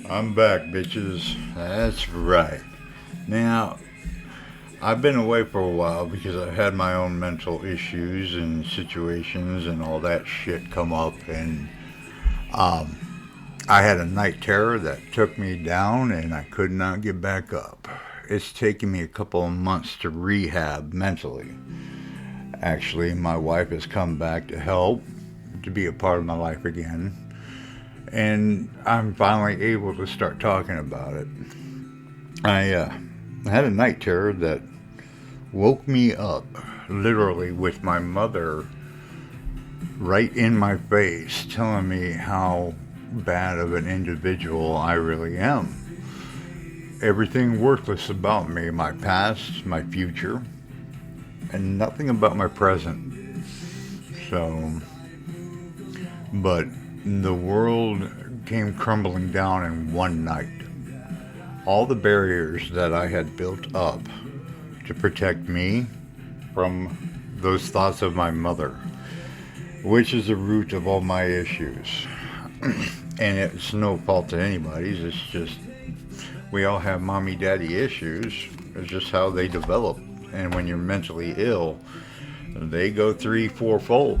I'm back, bitches. That's right. Now, I've been away for a while because I've had my own mental issues and situations and all that shit come up, and um, I had a night terror that took me down, and I could not get back up. It's taken me a couple of months to rehab mentally. Actually, my wife has come back to help, to be a part of my life again, and I'm finally able to start talking about it. I had a night terror that woke me up literally with my mother right in my face telling me how bad of an individual I really am. Everything worthless about me, my past, my future, and nothing about my present. So, but the world came crumbling down in one night. All the barriers that I had built up to protect me from those thoughts of my mother, which is the root of all my issues. And it's no fault to anybody's, it's just we all have mommy daddy issues. It's just how they develop. And when you're mentally ill, they go three, fourfold.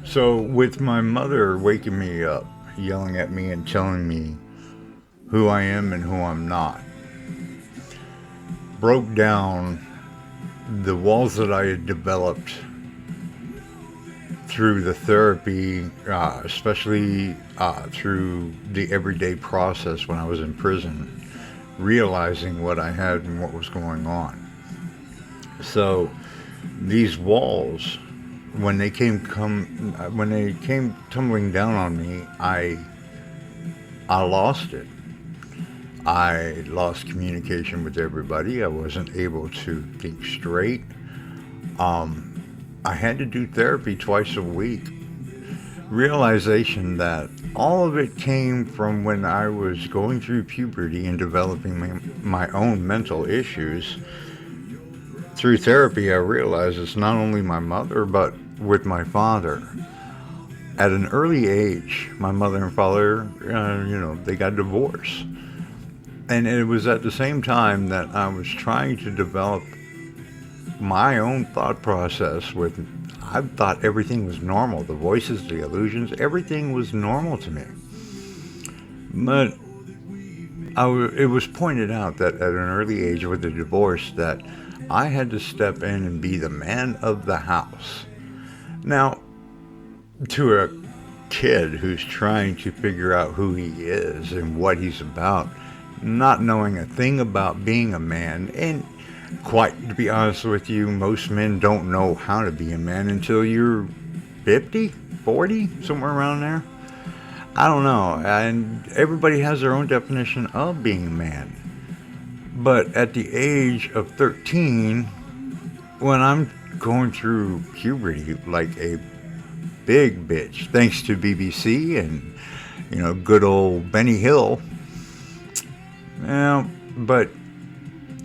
So, with my mother waking me up, yelling at me and telling me who I am and who I'm not, broke down the walls that I had developed through the therapy, especially through the everyday process when I was in prison, realizing what I had and what was going on. So these walls, when they came tumbling down on me, I lost it. I lost communication with everybody. I wasn't able to think straight. Um, I had to do therapy twice a week. Realization that all of it came from when I was going through puberty and developing my own mental issues. Through therapy, I realized it's not only my mother, but with my father. At an early age, my mother and father, they got divorced. And it was at the same time that I was trying to develop my own thought process with I thought everything was normal. The voices, the illusions, everything was normal to me. But it was pointed out that at an early age with the divorce that I had to step in and be the man of the house. Now, to a kid who's trying to figure out who he is and what he's about, not knowing a thing about being a man, and quite to be honest with you, most men don't know how to be a man until you're 50, 40, somewhere around there. I don't know, and everybody has their own definition of being a man. But at the age of 13, when I'm going through puberty like a big bitch, thanks to BBC and, good old Benny Hill. But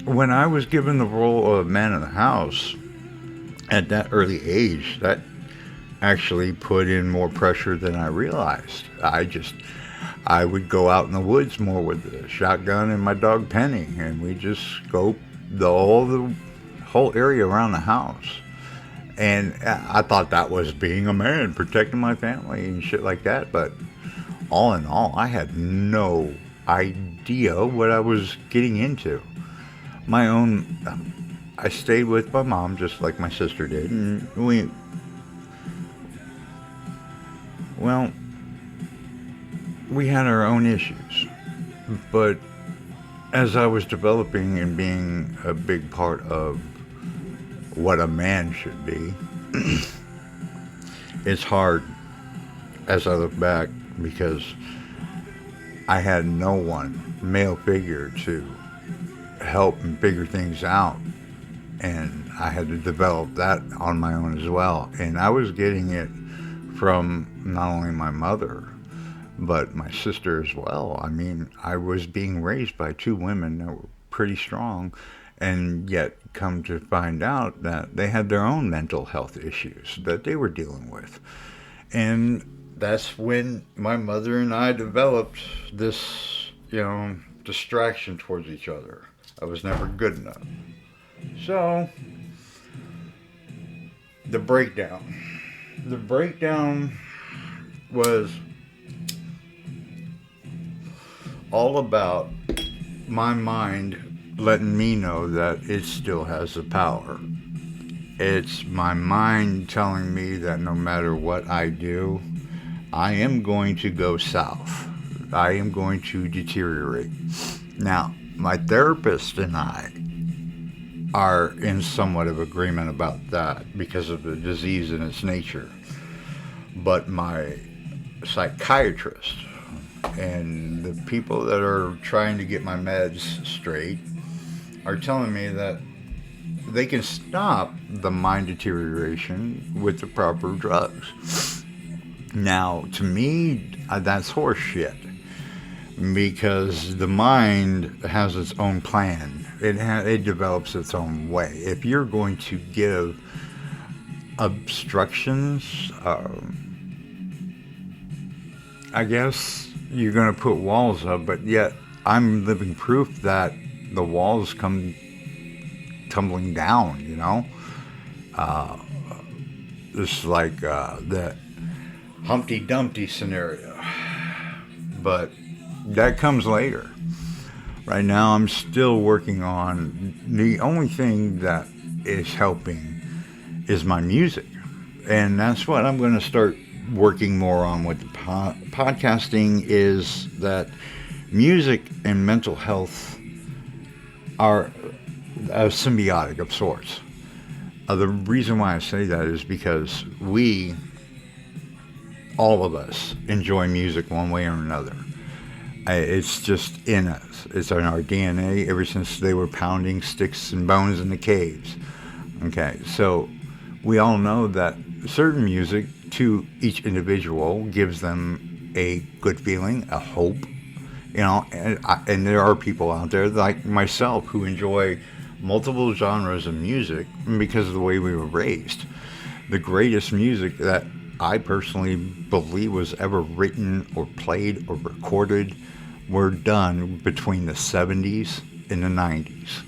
when I was given the role of man of the house at that early age, that actually put in more pressure than I realized. I would go out in the woods more with the shotgun and my dog Penny, and we just scope the whole area around the house. And I thought that was being a man, protecting my family and shit like that. But all in all, I had no idea what I was getting into. I stayed with my mom just like my sister did, and well, we had our own issues. But as I was developing and being a big part of what a man should be, it's hard as I look back because I had no one, male figure, to help and figure things out. And I had to develop that on my own as well. And I was getting it from not only my mother, but my sister as well. I mean, I was being raised by two women that were pretty strong, and yet come to find out that they had their own mental health issues that they were dealing with. And that's when my mother and I developed this distraction towards each other. I was never good enough. So, the breakdown. The breakdown was all about my mind letting me know that it still has the power. It's my mind telling me that no matter what I do, I am going to go south. I am going to deteriorate. Now, my therapist and I are in somewhat of agreement about that because of the disease and its nature. But my psychiatrist and the people that are trying to get my meds straight are telling me that they can stop the mind deterioration with the proper drugs. Now, to me, that's horseshit because the mind has its own plan. It develops its own way. If you're going to give obstructions, I guess you're going to put walls up, but yet I'm living proof that the walls come tumbling down, It's like that Humpty Dumpty scenario. But that comes later. Right now, I'm still working on the only thing that is helping is my music. And that's what I'm going to start working more on with the podcasting is that music and mental health are symbiotic of sorts. The reason why I say that is because all of us, enjoy music one way or another. It's just in us. It's in our DNA ever since they were pounding sticks and bones in the caves. Okay, so we all know that certain music to each individual gives them a good feeling, a hope, and there are people out there like myself who enjoy multiple genres of music because of the way we were raised. The greatest music that I personally believe was ever written or played or recorded were done between the 70s and the 90s.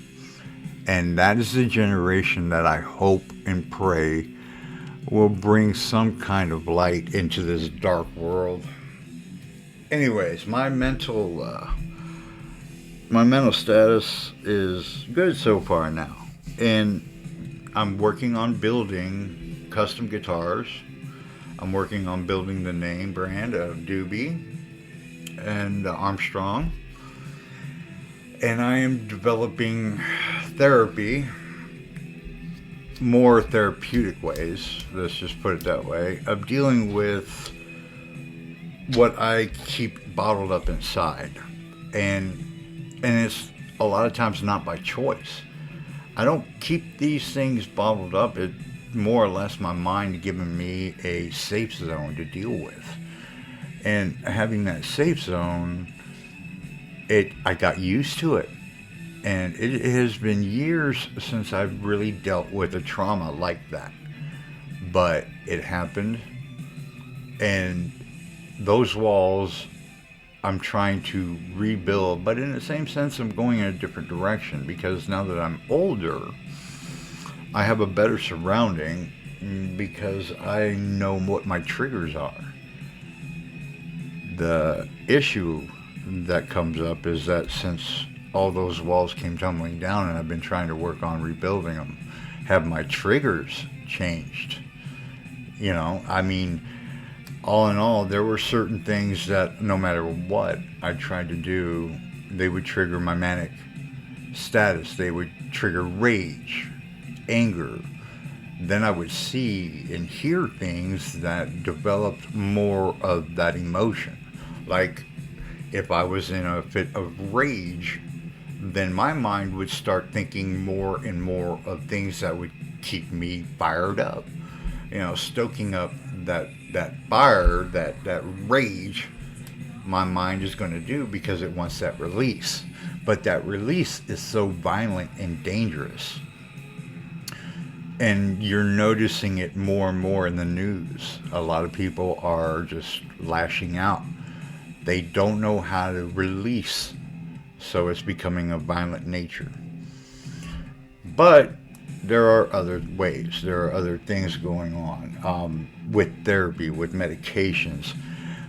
And that is the generation that I hope and pray will bring some kind of light into this dark world. Anyways, my mental status is good so far now. And I'm working on building custom guitars. I'm working on building the name brand of Doobie and Armstrong. And I am developing therapy, more therapeutic ways, let's just put it that way, of dealing with what I keep bottled up inside. And it's a lot of times not by choice. I don't keep these things bottled up. It more or less my mind giving me a safe zone to deal with. And having that safe zone, I got used to it. And it has been years since I've really dealt with a trauma like that. But it happened. And those walls I'm trying to rebuild. But in the same sense, I'm going in a different direction. Because now that I'm older, I have a better surrounding because I know what my triggers are. The issue that comes up is that since all those walls came tumbling down and I've been trying to work on rebuilding them, have my triggers changed? All in all, there were certain things that no matter what I tried to do, they would trigger my manic status. They would trigger rage, anger. Then I would see and hear things that developed more of that emotion. Like if I was in a fit of rage, then my mind would start thinking more and more of things that would keep me fired up. Stoking up that fire, that rage, my mind is going to do because it wants that release. But that release is so violent and dangerous. And you're noticing it more and more in the news. A lot of people are just lashing out. They don't know how to release, so it's becoming a violent nature. But there are other ways. There are other things going on with therapy, with medications.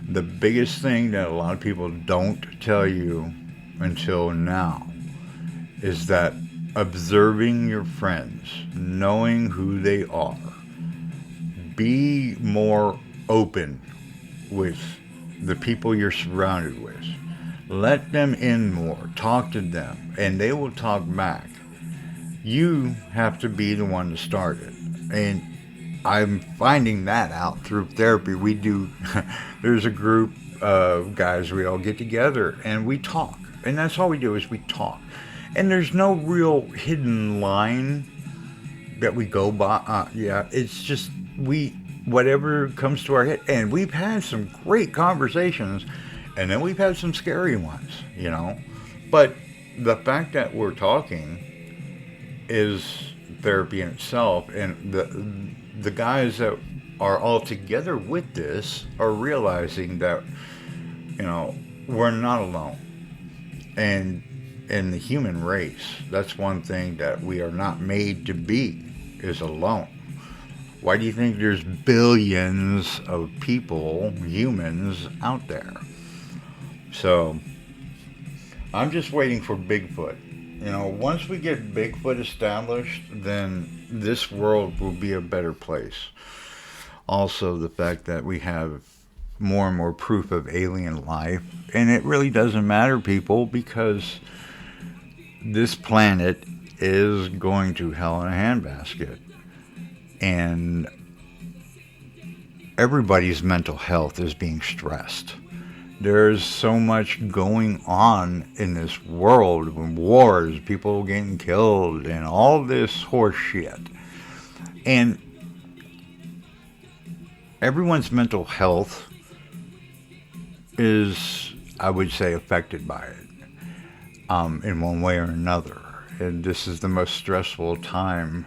The biggest thing that a lot of people don't tell you until now is that observing your friends, knowing who they are, be more open with the people you're surrounded with. Let them in more. Talk to them, and they will talk back. You have to be the one to start it. And I'm finding that out through therapy. We do, there's a group of guys, we all get together and we talk. And that's all we do is we talk. And there's no real hidden line that we go by. Yeah, it's just whatever comes to our head. And we've had some great conversations, and then we've had some scary ones, you know. But the fact that we're talking is therapy in itself, and the guys that are all together with this are realizing that, you know, we're not alone. And in the human race, that's one thing that we are not made to be, is alone. Why do you think there's billions of people, humans, out there? So, I'm just waiting for Bigfoot. You know, once we get Bigfoot established, then this world will be a better place. Also, the fact that we have more and more proof of alien life. And it really doesn't matter, people, because this planet is going to hell in a handbasket. And everybody's mental health is being stressed. There's so much going on in this world, wars, people getting killed, and all this horse shit. And everyone's mental health is, I would say, affected by it in one way or another. And this is the most stressful time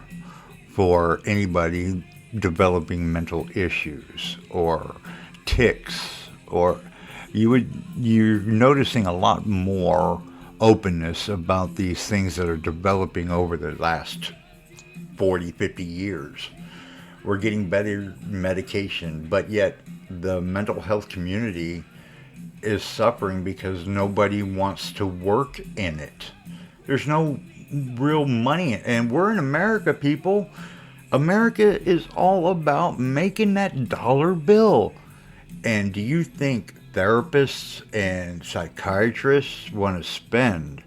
for anybody developing mental issues or tics, or you're noticing a lot more openness about these things that are developing over the last 40, 50 years. We're getting better medication, but yet the mental health community is suffering because nobody wants to work in it. There's no real money, and we're in America, people. America is all about making that dollar bill. And do you think therapists and psychiatrists want to spend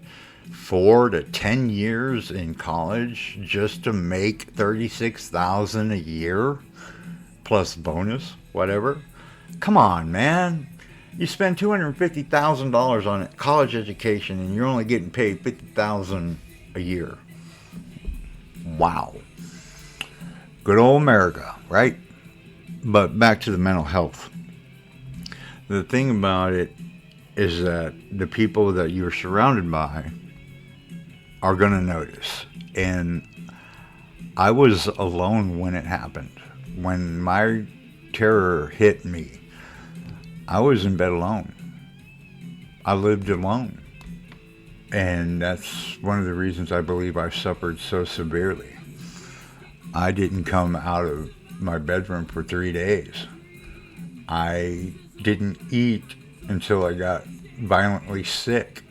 4 to 10 years in college just to make $36,000 a year plus bonus, whatever? Come on, man. You spend $250,000 on college education and you're only getting paid $50,000 a year. Wow. Good old America, right? But back to the mental health. The thing about it is that the people that you're surrounded by are going to notice. And I was alone when it happened. When my terror hit me, I was in bed alone. I lived alone. And that's one of the reasons I believe I suffered so severely. I didn't come out of my bedroom for 3 days. I didn't eat until I got violently sick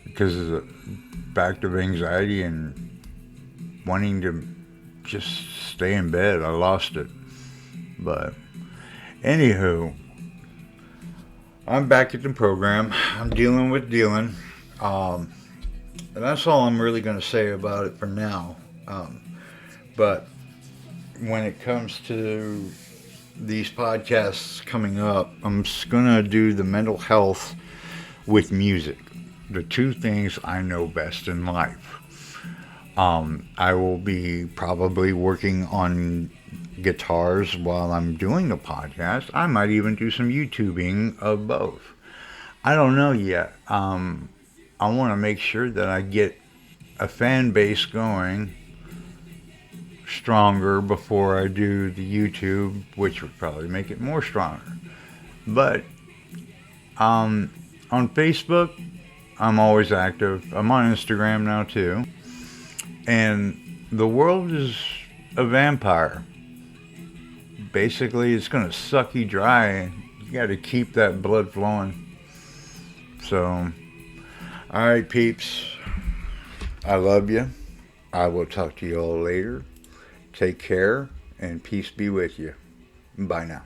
because of the fact of anxiety and wanting to just stay in bed. I lost it. But anywho, I'm back at the program. I'm dealing with dealing. And that's all I'm really going to say about it for now. But when it comes to these podcasts coming up, I'm just going to do the mental health with music. The two things I know best in life. I will be probably working on guitars while I'm doing the podcast. I might even do some YouTubing of both. I don't know yet. I want to make sure that I get a fan base going stronger before I do the YouTube, which would probably make it more stronger. But On Facebook, I'm always active. I'm on Instagram now too. And the world is a vampire. Basically, it's going to suck you dry. You got to keep that blood flowing. So, all right, peeps. I love you. I will talk to you all later. Take care, and peace be with you. Bye now.